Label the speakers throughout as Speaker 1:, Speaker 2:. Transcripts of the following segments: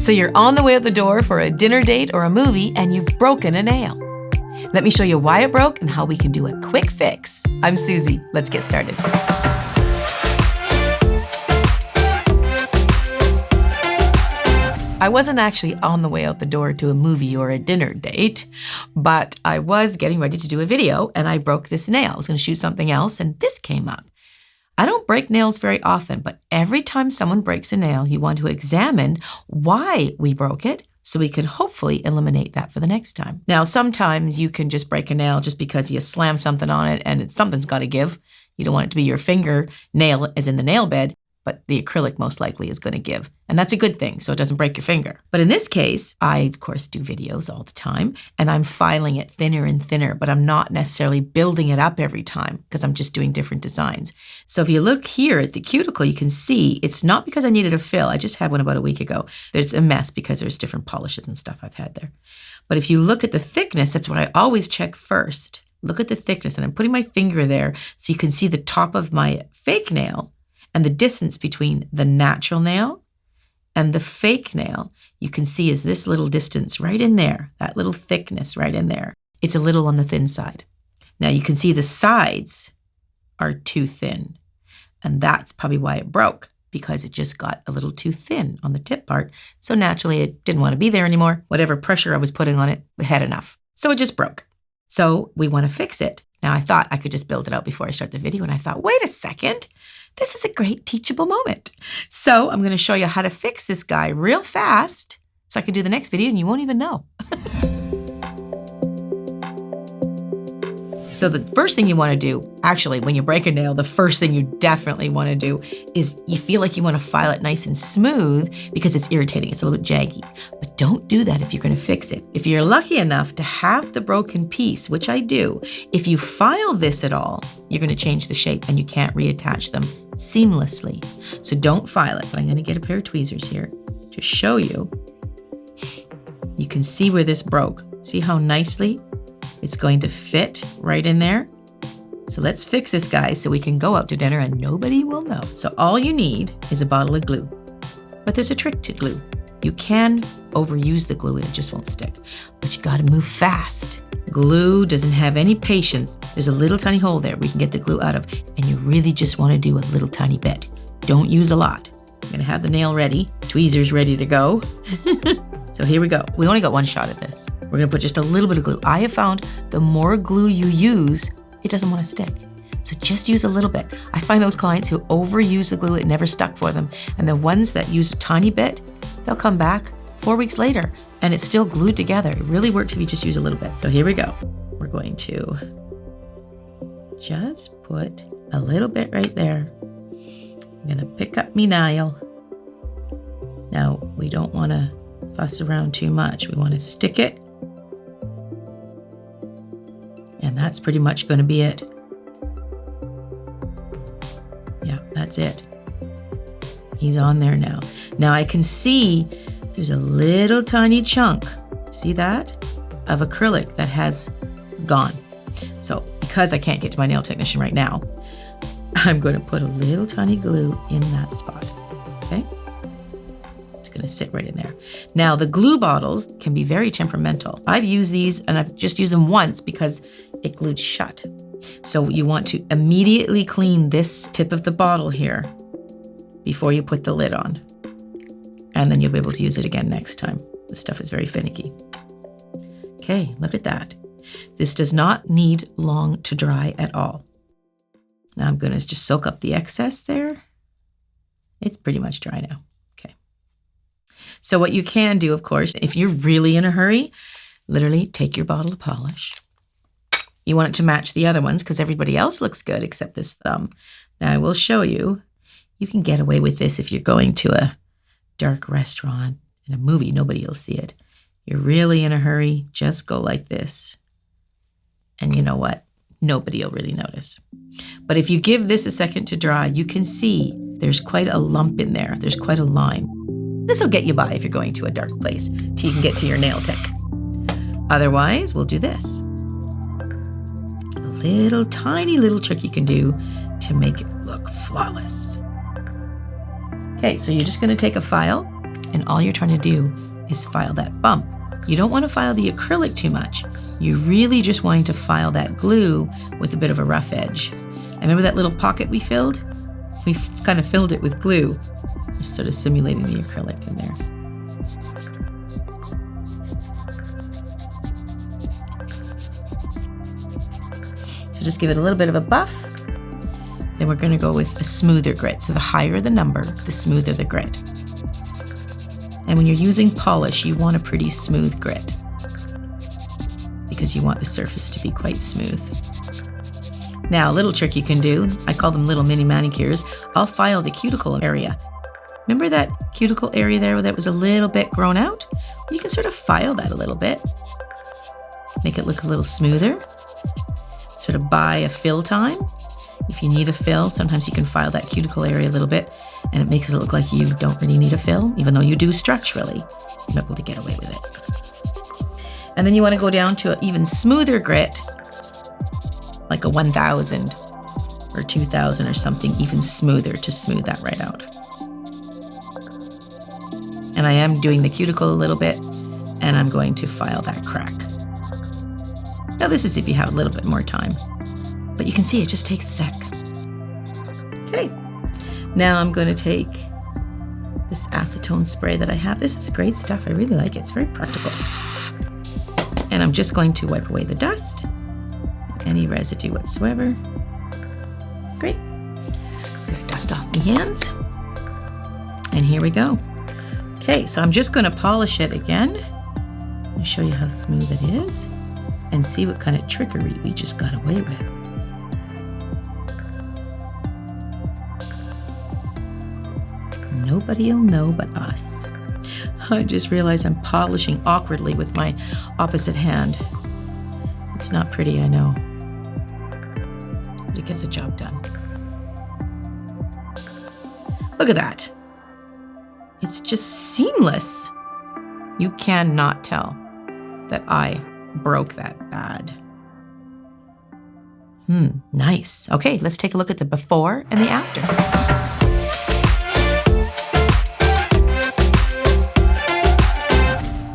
Speaker 1: So you're on the way out the door for a dinner date or a movie and you've broken a nail. Let me show you why it broke and how we can do a quick fix. I'm Susie. Let's get started. I wasn't actually on the way out the door to a movie or a dinner date, but I was getting ready to do a video and I broke this nail. I was going to shoot something else and this came up. I don't break nails very often, but every time someone breaks a nail, you want to examine why we broke it so we can hopefully eliminate that for the next time. Now, sometimes you can just break a nail just because you slam something on it and something's got to give. You don't want it to be your finger nail as in the nail bed, but the acrylic most likely is going to give. And that's a good thing, so it doesn't break your finger. But in this case, I, of course, do videos all the time, and I'm filing it thinner and thinner, but I'm not necessarily building it up every time because I'm just doing different designs. So if you look here at the cuticle, you can see it's not because I needed a fill. I just had one about a week ago. There's a mess because there's different polishes and stuff I've had there. But if you look at the thickness, that's what I always check first. Look at the thickness, and I'm putting my finger there so you can see the top of my fake nail. And the distance between the natural nail and the fake nail, you can see is this little distance right in there, that little thickness right in there. It's a little on the thin side. Now you can see the sides are too thin. And that's probably why it broke, because it just got a little too thin on the tip part. So naturally it didn't want to be there anymore. Whatever pressure I was putting on it, it had enough. So it just broke. So we want to fix it. Now I thought I could just build it out before I start the video. And I thought, wait a second. This is a great teachable moment. So I'm going to show you how to fix this guy real fast so I can do the next video and you won't even know. So the first thing you want to do, actually, when you break a nail, the first thing you definitely want to do is you feel like you want to file it nice and smooth because it's irritating. It's a little bit jaggy. But don't do that if you're going to fix it. If you're lucky enough to have the broken piece, which I do, if you file this at all, you're going to change the shape and you can't reattach them seamlessly. So don't file it. I'm going to get a pair of tweezers here to show you. You can see where this broke. See how nicely it's going to fit right in there. So let's fix this guy so we can go out to dinner and nobody will know. So all you need is a bottle of glue. But there's a trick to glue. You can overuse the glue and it just won't stick. But you gotta move fast. Glue doesn't have any patience. There's a little tiny hole there we can get the glue out of, and you really just wanna do a little tiny bit. Don't use a lot. I'm gonna have the nail ready, tweezers ready to go. So here we go. We only got one shot at this. We're gonna put just a little bit of glue. I have found the more glue you use, it doesn't wanna stick. So just use a little bit. I find those clients who overuse the glue, it never stuck for them. And the ones that use a tiny bit, they'll come back 4 weeks later and it's still glued together. It really works if you just use a little bit. So here we go. We're going to just put a little bit right there. I'm gonna pick up me nail. Now, we don't wanna fuss around too much. We wanna stick it. And that's pretty much going to be it. Yeah, that's it. He's on there now. Now I can see there's a little tiny chunk, see that, of acrylic that has gone. So because I can't get to my nail technician right now, I'm going to put a little tiny glue in that spot, okay? Going to sit right in there. Now the glue bottles can be very temperamental. I've used these and I've just used them once because it glued shut. So you want to immediately clean this tip of the bottle here before you put the lid on. And then you'll be able to use it again next time. This stuff is very finicky. Okay, look at that. This does not need long to dry at all. Now I'm going to just soak up the excess there. It's pretty much dry now. So what you can do, of course, if you're really in a hurry, literally take your bottle of polish. You want it to match the other ones because everybody else looks good except this thumb. Now I will show you, you can get away with this if you're going to a dark restaurant, in a movie, nobody will see it. You're really in a hurry, just go like this. And you know what? Nobody will really notice. But if you give this a second to dry, you can see there's quite a lump in there. There's quite a line. This will get you by if you're going to a dark place till you can get to your nail tech. Otherwise, we'll do this. A little tiny little trick you can do to make it look flawless. Okay, so you're just going to take a file And all you're trying to do is file that bump. You don't want to file the acrylic too much. You're really just wanting to file that glue with a bit of a rough edge. And remember that little pocket we filled? We kind of filled it with glue, just sort of simulating the acrylic in there. So just give it a little bit of a buff. Then we're going to go with a smoother grit. So the higher the number, the smoother the grit. And when you're using polish, you want a pretty smooth grit because you want the surface to be quite smooth. Now, a little trick you can do, I call them little mini manicures. I'll file the cuticle area. Remember that cuticle area there that was a little bit grown out? You can sort of file that a little bit. Make it look a little smoother. Sort of buy a fill time. If you need a fill, sometimes you can file that cuticle area a little bit and it makes it look like you don't really need a fill, even though you do structurally. You're able to get away with it. And then you want to go down to an even smoother grit, like a 1000 or 2000 or something, even smoother to smooth that right out. And I am doing the cuticle a little bit and I'm going to file that crack. Now this is if you have a little bit more time, but you can see it just takes a sec. Okay, now I'm going to take this acetone spray that I have. This is great stuff. I really like it. It's very practical. And I'm just going to wipe away the dust, any residue whatsoever. Great. I'm going to dust off my hands. And here we go. Okay, so I'm just going to polish it again and show you how smooth it is and see what kind of trickery we just got away with. Nobody'll know but us. I just realized I'm polishing awkwardly with my opposite hand. It's not pretty, I know, but it gets the job done. Look at that. It's just seamless. You cannot tell that I broke that bad. Nice. Okay, let's take a look at the before and the after.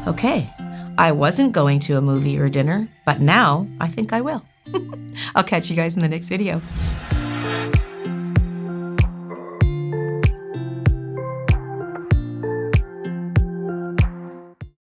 Speaker 1: Okay, I wasn't going to a movie or dinner, but now I think I will. I'll catch you guys in the next video.